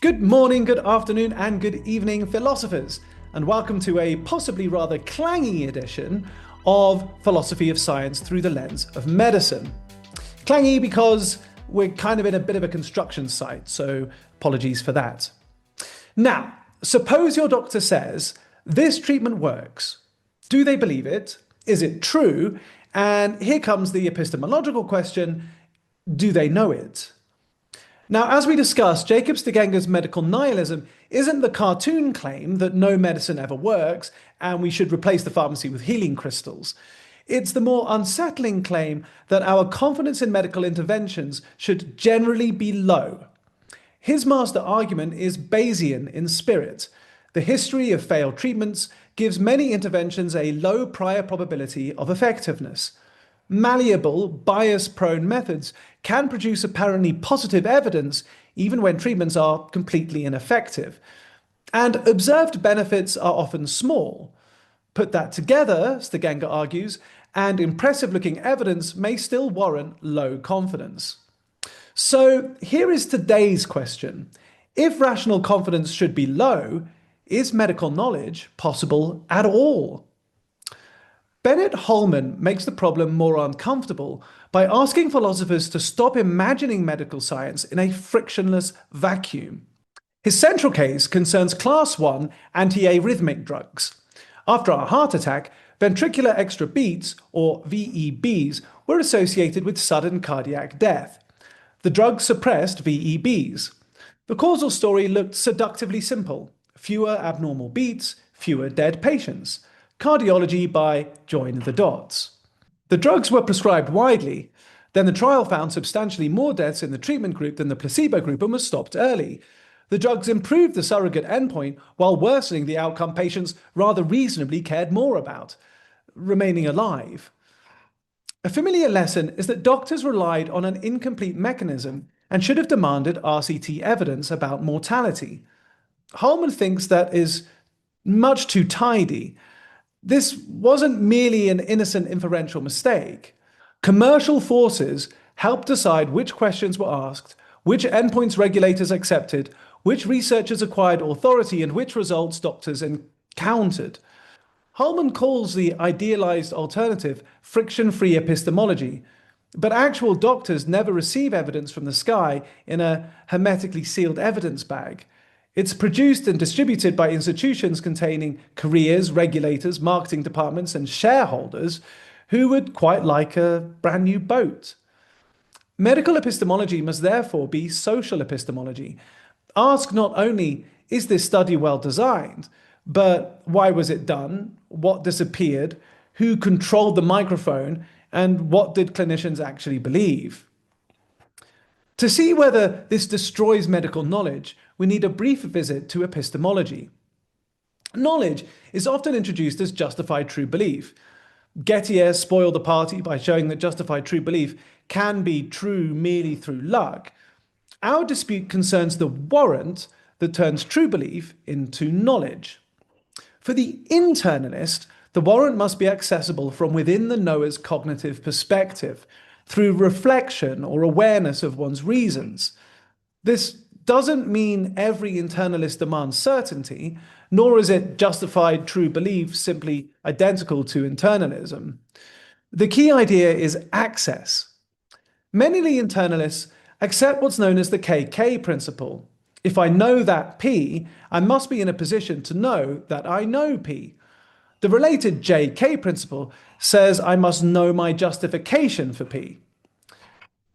Good morning, good afternoon, and good evening, philosophers, and welcome to a possibly rather clangy edition of Philosophy of Science through the lens of medicine. Clangy because we're kind of in a bit of a construction site, so apologies for that. Now, suppose your doctor says, this treatment works. Do they believe it? Is it true? And here comes the epistemological question, do they know it? Now, as we discussed, Jacob Stegenger's medical nihilism isn't the cartoon claim that no medicine ever works and we should replace the pharmacy with healing crystals. It's the more unsettling claim that our confidence in medical interventions should generally be low. His master argument is Bayesian in spirit. The history of failed treatments gives many interventions a low prior probability of effectiveness. Malleable, bias-prone methods can produce apparently positive evidence even when treatments are completely ineffective. And observed benefits are often small. Put that together, Stegenger argues, and impressive-looking evidence may still warrant low confidence. So here is today's question. If rational confidence should be low, is medical knowledge possible at all? Bennett Holman makes the problem more uncomfortable by asking philosophers to stop imagining medical science in a frictionless vacuum. His central case concerns class 1 antiarrhythmic drugs. After a heart attack, ventricular extra beats, or VEBs, were associated with sudden cardiac death. The drug suppressed VEBs. The causal story looked seductively simple. Fewer abnormal beats, fewer dead patients. Cardiology by join the dots. The drugs were prescribed widely. Then the trial found substantially more deaths in the treatment group than the placebo group and was stopped early. The drugs improved the surrogate endpoint while worsening the outcome patients rather reasonably cared more about, remaining alive. A familiar lesson is that doctors relied on an incomplete mechanism and should have demanded RCT evidence about mortality. Holman thinks that is much too tidy. This wasn't merely an innocent inferential mistake. Commercial forces helped decide which questions were asked, which endpoints regulators accepted, which researchers acquired authority, and which results doctors encountered. Holman calls the idealized alternative friction-free epistemology, but actual doctors never receive evidence from the sky in a hermetically sealed evidence bag. It's produced and distributed by institutions containing careers, regulators, marketing departments, and shareholders who would quite like a brand new boat. Medical epistemology must therefore be social epistemology. Ask not only, is this study well designed, but why was it done, what disappeared, who controlled the microphone, and what did clinicians actually believe? To see whether this destroys medical knowledge, we need a brief visit to epistemology. Knowledge is often introduced as justified true belief. Gettier spoiled the party by showing that justified true belief can be true merely through luck. Our dispute concerns the warrant that turns true belief into knowledge. For the internalist, the warrant must be accessible from within the knower's cognitive perspective, through reflection or awareness of one's reasons. This doesn't mean every internalist demands certainty, nor is it justified true belief simply identical to internalism. The key idea is access. Many internalists accept what's known as the KK principle. If I know that P, I must be in a position to know that I know P. The related JK principle says I must know my justification for P.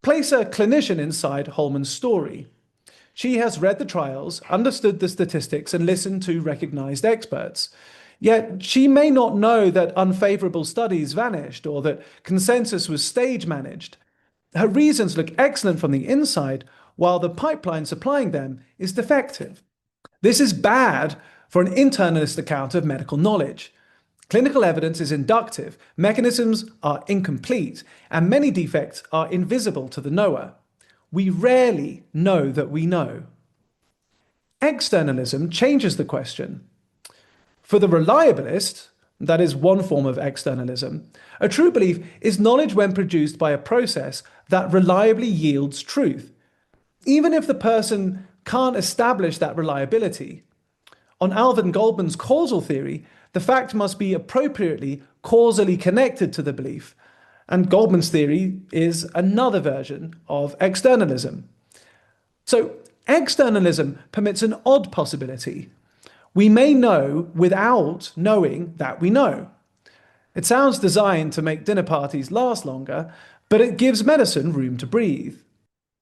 Place a clinician inside Holman's story. She has read the trials, understood the statistics, and listened to recognized experts. Yet she may not know that unfavorable studies vanished or that consensus was stage managed. Her reasons look excellent from the inside, while the pipeline supplying them is defective. This is bad for an internalist account of medical knowledge. Clinical evidence is inductive, mechanisms are incomplete, and many defects are invisible to the knower. We rarely know that we know. Externalism changes the question. For the reliabilist, that is one form of externalism, a true belief is knowledge when produced by a process that reliably yields truth. Even if the person can't establish that reliability. On Alvin Goldman's causal theory, the fact must be appropriately causally connected to the belief, and Goldman's theory is another version of externalism. So externalism permits an odd possibility. We may know without knowing that we know. It sounds designed to make dinner parties last longer, but it gives medicine room to breathe.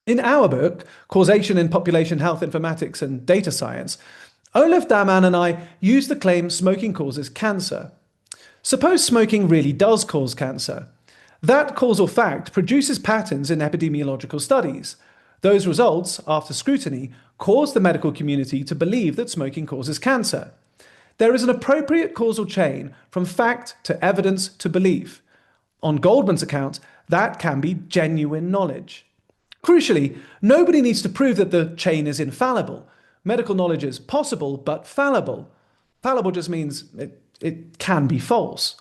In our book, Causation in Population Health Informatics and Data Science, Olaf Dammann and I use the claim smoking causes cancer. Suppose smoking really does cause cancer. That causal fact produces patterns in epidemiological studies. Those results, after scrutiny, cause the medical community to believe that smoking causes cancer. There is an appropriate causal chain from fact to evidence to belief. On Goldman's account, that can be genuine knowledge. Crucially, nobody needs to prove that the chain is infallible. Medical knowledge is possible, but fallible. Fallible just means it can be false.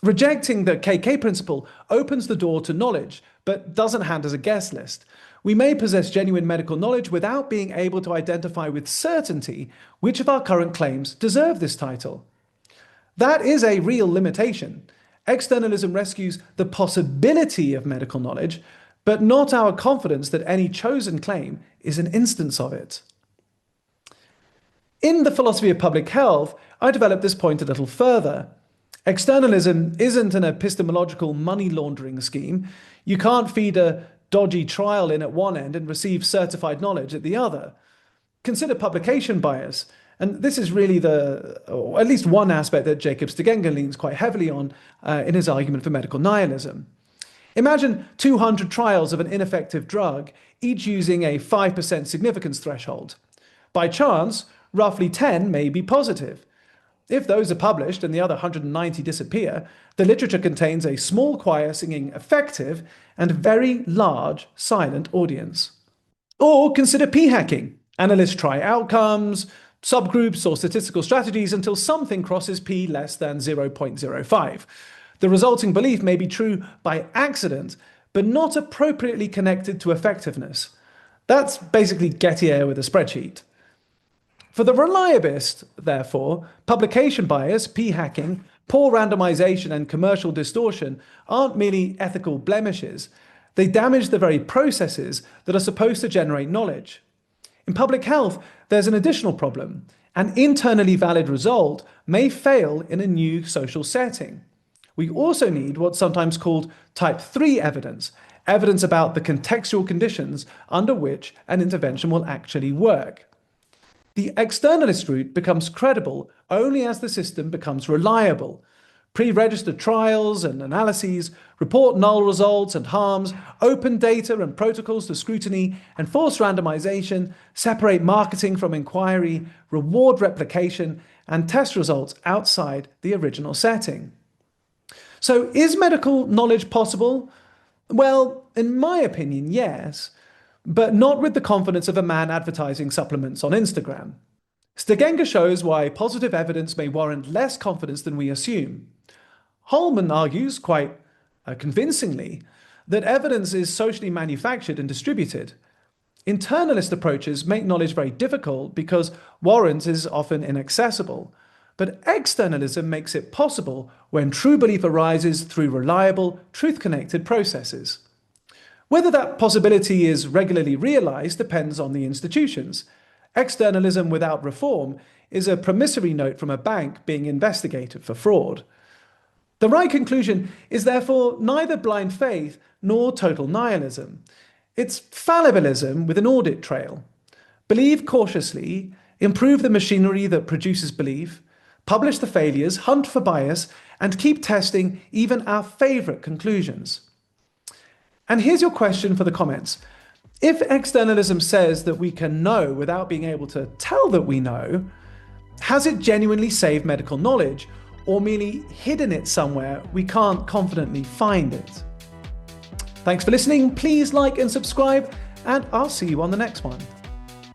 Rejecting the KK principle opens the door to knowledge, but doesn't hand us a guest list. We may possess genuine medical knowledge without being able to identify with certainty which of our current claims deserve this title. That is a real limitation. Externalism rescues the possibility of medical knowledge, but not our confidence that any chosen claim is an instance of it. In the philosophy of public health, I developed this point a little further. Externalism isn't an epistemological money laundering scheme. You can't feed a dodgy trial in at one end and receive certified knowledge at the other. Consider publication bias, and this is really or at least one aspect that Jacob Stegenga leans quite heavily on in his argument for medical nihilism. Imagine 200 trials of an ineffective drug, each using a 5% significance threshold. By chance, roughly 10 may be positive. If those are published and the other 190 disappear, the literature contains a small choir singing effective and very large silent audience. Or consider p-hacking. Analysts try outcomes, subgroups, or statistical strategies until something crosses p less than 0.05. The resulting belief may be true by accident, but not appropriately connected to effectiveness. That's basically Gettier with a spreadsheet. For the reliabilist, therefore, publication bias, p-hacking, poor randomization, and commercial distortion aren't merely ethical blemishes. They damage the very processes that are supposed to generate knowledge. In public health, there's an additional problem. An internally valid result may fail in a new social setting. We also need what's sometimes called type 3 evidence, evidence about the contextual conditions under which an intervention will actually work. The externalist route becomes credible only as the system becomes reliable. Pre-registered trials and analyses, report null results and harms, open data and protocols to scrutiny, enforce randomization, separate marketing from inquiry, reward replication, and test results outside the original setting. So is medical knowledge possible? Well, in my opinion, yes, but not with the confidence of a man advertising supplements on Instagram. Stegenga shows why positive evidence may warrant less confidence than we assume. Holman argues, quite convincingly, that evidence is socially manufactured and distributed. Internalist approaches make knowledge very difficult because warrant is often inaccessible. But externalism makes it possible when true belief arises through reliable, truth-connected processes. Whether that possibility is regularly realized depends on the institutions. Externalism without reform is a promissory note from a bank being investigated for fraud. The right conclusion is therefore neither blind faith nor total nihilism. It's fallibilism with an audit trail. Believe cautiously, improve the machinery that produces belief, publish the failures, hunt for bias, and keep testing even our favorite conclusions. And here's your question for the comments. If externalism says that we can know without being able to tell that we know, has it genuinely saved medical knowledge or merely hidden it somewhere we can't confidently find it? Thanks for listening. Please like and subscribe, and I'll see you on the next one.